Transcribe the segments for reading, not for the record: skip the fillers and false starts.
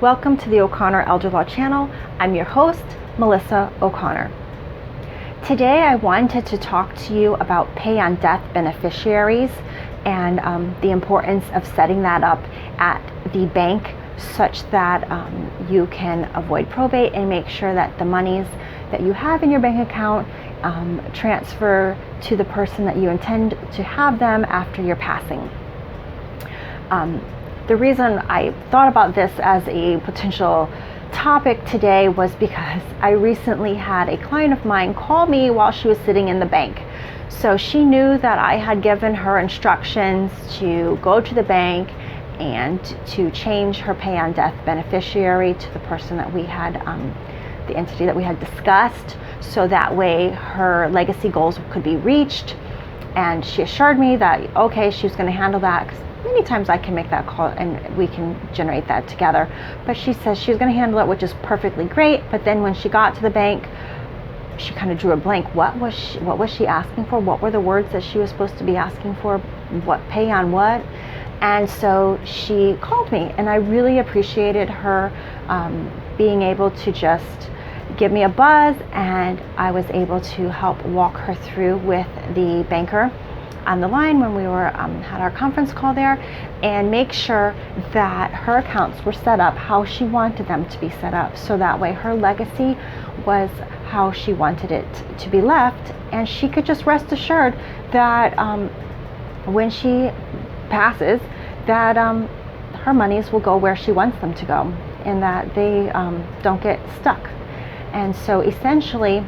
Welcome to the O'Connor Elder Law channel. I'm your host, Melissa O'Connor. Today I wanted to talk to you about pay on death beneficiaries and the importance of setting that up at the bank such that you can avoid probate and make sure that the monies that you have in your bank account transfer to the person that you intend to have them after your passing. The reason I thought about this as a potential topic today was because I recently had a client of mine call me while she was sitting in the bank. So she knew that I had given her instructions to go to the bank and to change her pay on death beneficiary to the person that we had, the entity that we had discussed, so that way her legacy goals could be reached. And she assured me that, okay, she was going to handle that, because many times I can make that call and we can generate that together. But she says she was going to handle it, which is perfectly great. But then when she got to the bank, she kind of drew a blank. What was she asking for? What were the words that she was supposed to be asking for? What pay on what? And so she called me, and I really appreciated her being able to just give me a buzz, and I was able to help walk her through with the banker on the line when we were had our conference call there, and make sure that her accounts were set up how she wanted them to be set up, so that way her legacy was how she wanted it to be left, and she could just rest assured that when she passes, that her monies will go where she wants them to go, and that they don't get stuck. And so essentially,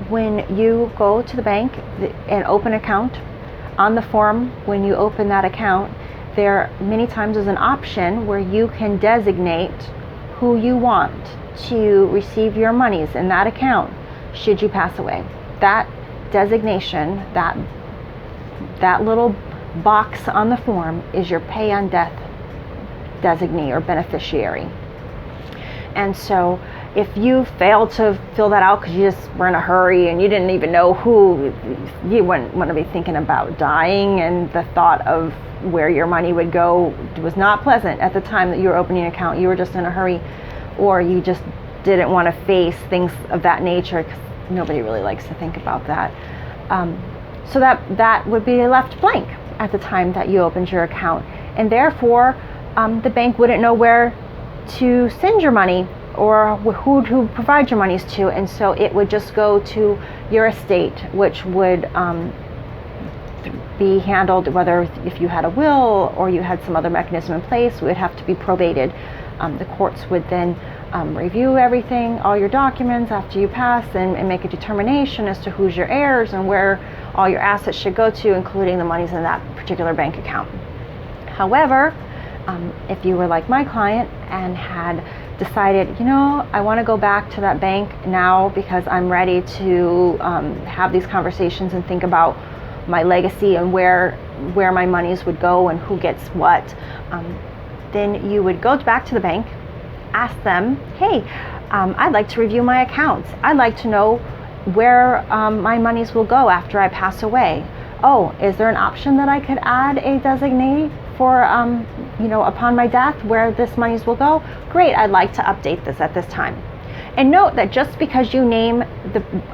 when you go to the bank and open an account, on the form, when you open that account, there many times is an option where you can designate who you want to receive your monies in that account should you pass away. That designation, that little box on the form, is your pay on death designee or beneficiary. And so if you fail to fill that out because you just were in a hurry and you didn't even know who, you wouldn't want to be thinking about dying, and the thought of where your money would go was not pleasant at the time that you were opening an account. You were just in a hurry, or you just didn't want to face things of that nature, because nobody really likes to think about that. So that would be left blank at the time that you opened your account, and therefore the bank wouldn't know where to send your money or who to provide your monies to, and so it would just go to your estate, which would be handled, whether if you had a will or you had some other mechanism in place, it would have to be probated. The courts would then review everything, all your documents after you pass, and make a determination as to who's your heirs and where all your assets should go to, including the monies in that particular bank account. However, if you were like my client and had decided, I want to go back to that bank now because I'm ready to have these conversations and think about my legacy and where my monies would go and who gets what, then you would go back to the bank, ask them, hey, I'd like to review my accounts. I'd like to know where my monies will go after I pass away. Oh, is there an option that I could add a designee for, upon my death, where this monies will go? Great, I'd like to update this at this time. And note that just because you name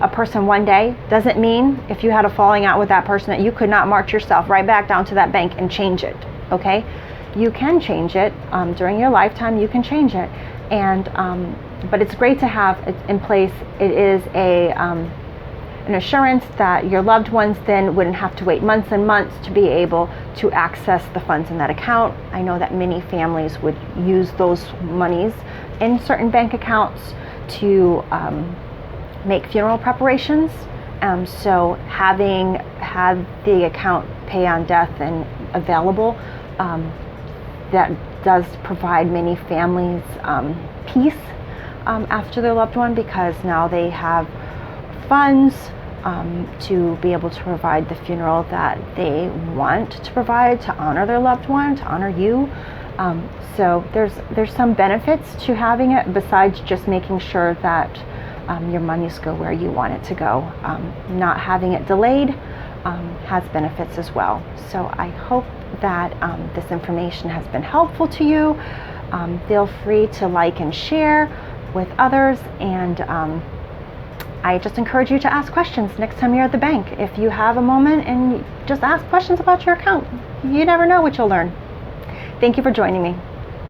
a person one day doesn't mean if you had a falling out with that person that you could not march yourself right back down to that bank and change it, okay? You can change it during your lifetime, you can change it. And but it's great to have it in place. It is an assurance that your loved ones then wouldn't have to wait months and months to be able to access the funds in that account. I know that many families would use those monies in certain bank accounts to make funeral preparations. So having had the account pay on death and available, that does provide many families peace after their loved one, because now they have funds to be able to provide the funeral that they want to provide, to honor their loved one, to honor you. So there's some benefits to having it besides just making sure that your monies go where you want it to go. Not having it delayed has benefits as well. So I hope that this information has been helpful to you. Feel free to like and share with others, and I just encourage you to ask questions next time you're at the bank. If you have a moment and just ask questions about your account, you never know what you'll learn. Thank you for joining me.